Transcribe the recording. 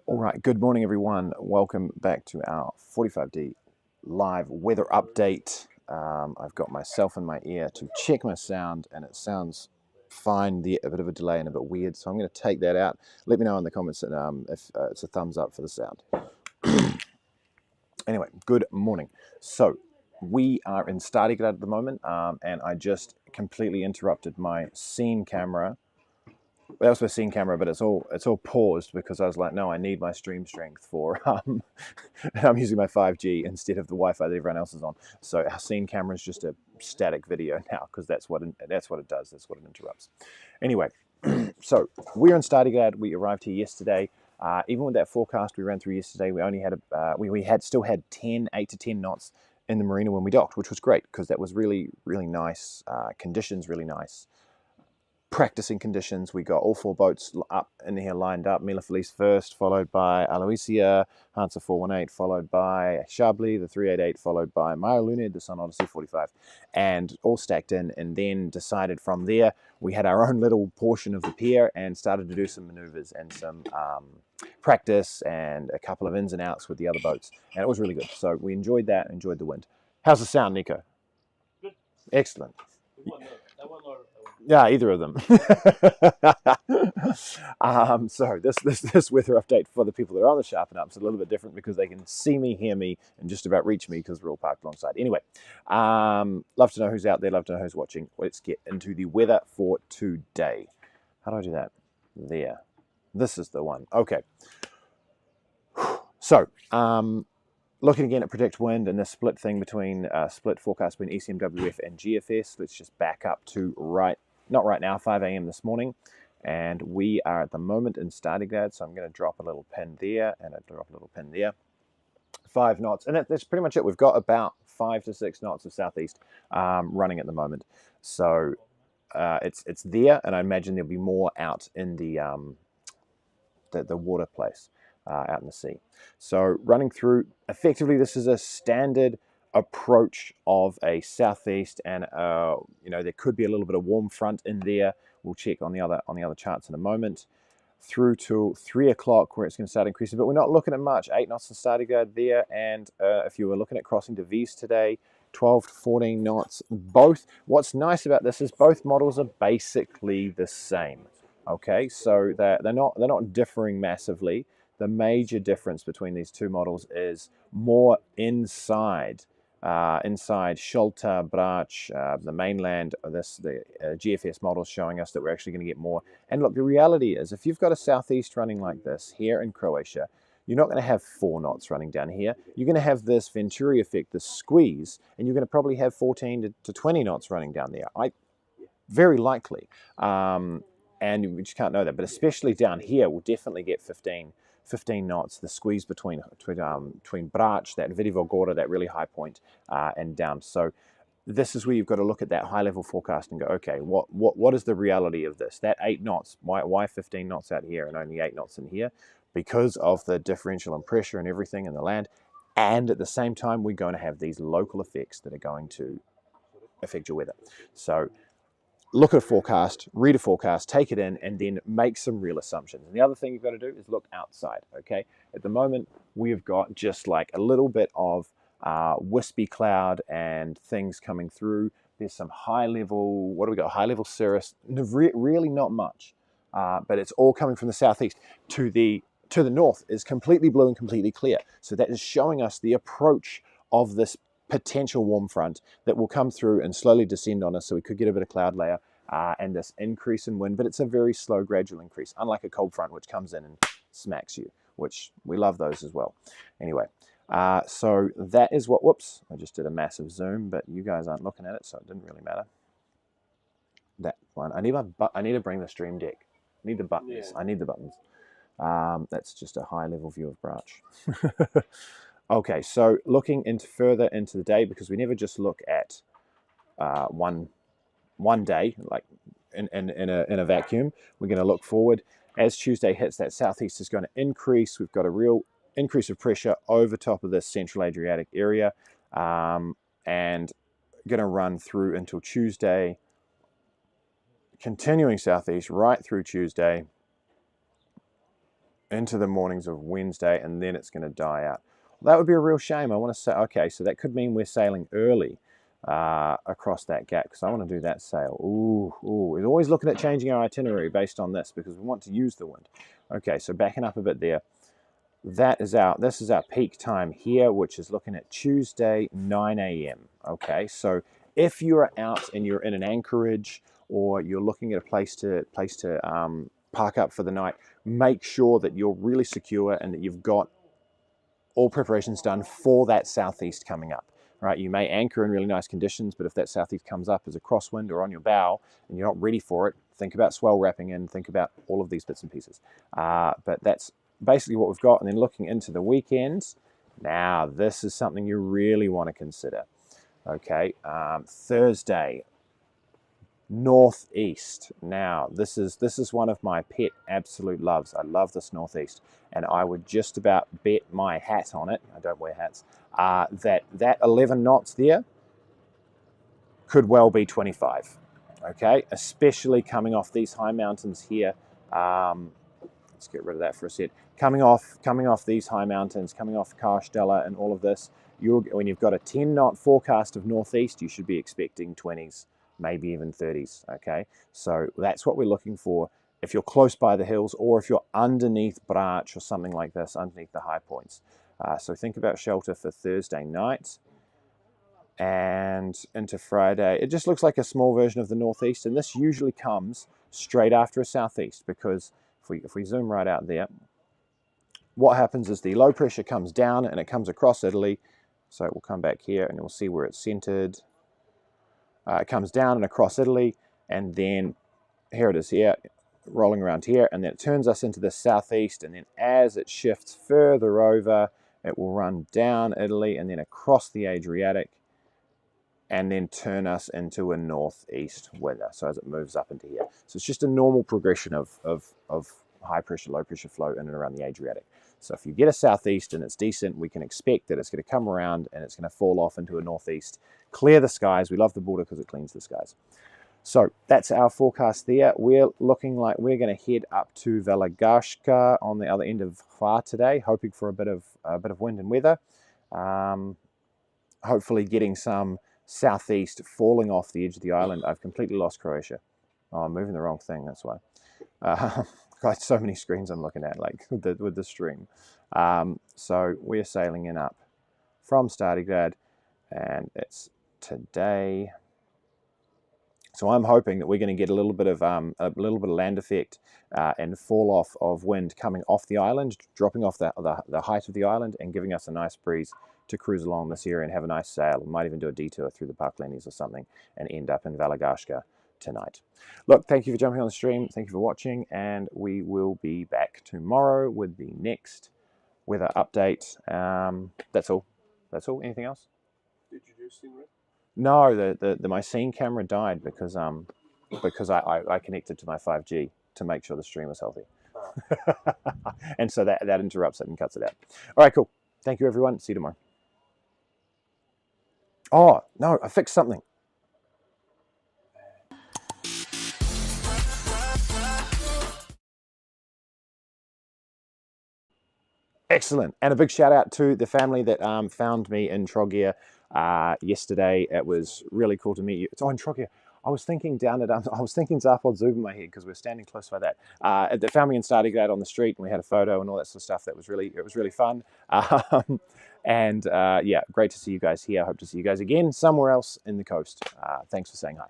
All right, good morning, everyone. Welcome back to our 45D live weather update. I've got myself in my ear to check my sound, and it sounds fine. A bit of a delay and a bit weird, so I'm going to take that out. Let me know in the comments if it's a thumbs up for the sound. Anyway, good morning. So we are in Stari Grad at the moment, and I just completely interrupted my scene camera. That was my scene camera, but it's all paused because I was like, no, I need my stream strength for I'm using my 5G instead of the Wi-Fi that everyone else is on. So our scene camera is just a static video now because that's what it does. That's what it interrupts. Anyway, so we're in Stari Grad. We arrived here yesterday. Even with that forecast we ran through yesterday, we only had still had 8 to 10 knots in the marina when we docked, which was great because that was really nice conditions, really nice practicing conditions. We got all four boats up in here lined up. Mila Felice first, followed by Aloysia, Hansa 418, followed by Chablis, the 388, followed by Maya Luned, the Sun Odyssey 45, and all stacked in. And then decided from there, we had our own little portion of the pier and started to do some maneuvers and some practice and a couple of ins and outs with the other boats. And it was really good. So we enjoyed that, enjoyed the wind. How's the sound, Nico? Good. Excellent. That Yeah, either of them. So this weather update for the people that are on the Sharpen Up is a little bit different because they can see me, hear me, and just about reach me because we're all parked alongside. Anyway, love to know who's out there. Love to know who's watching. Let's get into the weather for today. How do I do that? There. This is the one. Okay. So, looking again at predict wind and the split thing between split forecast between ECMWF and GFS. Let's just back up to not right now, 5 a.m. this morning. And we are at the moment in Stari Grad, so I'm going to drop a little pin there and drop a little pin there. 5 knots, and that's pretty much it. We've got about 5 to 6 knots of southeast running at the moment. So it's there, and I imagine there'll be more out in the water place. Out in the sea. So running through, effectively this is a standard approach of a southeast, and there could be a little bit of warm front in there. We'll check on the other charts in a moment. Through to 3 o'clock where it's going to start increasing, but we're not looking at much. 8 knots in Stari Grad there, and if you were looking at crossing to V's today, 12 to 14 knots. Both. What's nice about this is both models are basically the same. Okay, so they're not differing massively. The major difference between these two models is more inside Sholta, Brach, the mainland. The GFS model is showing us that we're actually going to get more. And look, the reality is, if you've got a southeast running like this here in Croatia, you're not going to have 4 knots running down here. You're going to have this Venturi effect, this squeeze, and you're going to probably have 14 to 20 knots running down there. Very likely. And we just can't know that. But especially down here, we'll definitely get 15 knots, the squeeze between Brach, that Vidivogora, that really high point, and down. So this is where you've got to look at that high-level forecast and go, okay, what is the reality of this? That 8 knots, why 15 knots out here and only 8 knots in here? Because of the differential in pressure and everything in the land. And at the same time, we're going to have these local effects that are going to affect your weather. So look at a forecast, read a forecast, take it in, and then make some real assumptions. And the other thing you've got to do is look outside, okay? At the moment, we've got just like a little bit of wispy cloud and things coming through. There's some high-level, what do we got? High-level cirrus, really not much, but it's all coming from the southeast. To the north is completely blue and completely clear. So that is showing us the approach of this potential warm front that will come through and slowly descend on us, so we could get a bit of cloud layer and this increase in wind, but it's a very slow gradual increase, unlike a cold front which comes in and smacks you, which we love those as well. Anyway, so that is what, whoops, I just did a massive zoom, but you guys aren't looking at it, so it didn't really matter. That one, I need to bring the stream deck. I need the buttons. Yeah. I need the buttons. That's just a high level view of Brach. Okay, so looking further into the day, because we never just look at one day, like in a vacuum. We're going to look forward. As Tuesday hits, that southeast is going to increase. We've got a real increase of pressure over top of this central Adriatic area, and going to run through until Tuesday, continuing southeast right through Tuesday. into the mornings of Wednesday, and then it's going to die out. Well, that would be a real shame. I want to say, okay, so that could mean we're sailing early across that gap, because I want to do that sail. Ooh, we're always looking at changing our itinerary based on this because we want to use the wind. Okay, so backing up a bit there. This is our peak time here, which is looking at Tuesday, 9 a.m. Okay, so if you're out and you're in an anchorage, or you're looking at a place to park up for the night, make sure that you're really secure and that you've got all preparations done for that southeast coming up. Right, you may anchor in really nice conditions, but if that southeast comes up as a crosswind or on your bow and you're not ready for it, think about swell wrapping in, think about all of these bits and pieces. But that's basically what we've got. And then looking into the weekends, now this is something you really want to consider. Okay, Thursday, northeast. Now this is one of my pet absolute loves. I love this northeast, and I would just about bet my hat on it. I don't wear hats. That 11 knots there could well be 25. Okay, especially coming off these high mountains here. Let's get rid of that for a sec. Coming off these high mountains, coming off Karstella and all of this, when you've got a 10 knot forecast of northeast, you should be expecting 20s, maybe even 30s. Okay, so that's what we're looking for if you're close by the hills, or if you're underneath Branch or something like this, underneath the high points. So think about shelter for Thursday night and into Friday. It just looks like a small version of the northeast, and this usually comes straight after a southeast, because if we zoom right out there, what happens is the low pressure comes down and it comes across Italy. So we'll come back here and we'll see where it's centered. It comes down and across Italy, and then here it is here, rolling around here, and then it turns us into the southeast, and then as it shifts further over, it will run down Italy and then across the Adriatic, and then turn us into a northeast weather. So as it moves up into here. So it's just a normal progression of high pressure, low pressure flow in and around the Adriatic. So if you get a southeast and it's decent, we can expect that it's going to come around and it's going to fall off into a northeast, clear the skies. We love the border because it cleans the skies. So that's our forecast there. We're looking like we're going to head up to Valagashka on the other end of Hvar today, hoping for a bit of wind and weather. Hopefully getting some southeast falling off the edge of the island. I've completely lost Croatia. Oh, I'm moving the wrong thing, that's why. Got so many screens I'm looking at, like with the stream. So we're sailing in up from Stari Grad, and it's today. So I'm hoping that we're going to get a little bit of land effect and fall off of wind coming off the island, dropping off the height of the island and giving us a nice breeze to cruise along this area and have a nice sail. We might even do a detour through the Parklandies or something and end up in Valagashka tonight. Look, thank you for jumping on the stream. Thank you for watching, and we will be back tomorrow with the next weather update. That's all. Anything else? Did you do scene rep? No, my scene camera died because I connected to my 5G to make sure the stream was healthy. And so that interrupts it and cuts it out. All right, cool. Thank you, everyone. See you tomorrow. Oh, no, I fixed something. Excellent. And a big shout out to the family that found me in Trogia yesterday. It was really cool to meet you. It's in Trogia. I was thinking Zapod Zub in my head because we're standing close by that. They found me in Stari Grad on the street, and we had a photo and all that sort of stuff. It was really fun. Yeah, great to see you guys here. I hope to see you guys again somewhere else in the coast. Thanks for saying hi.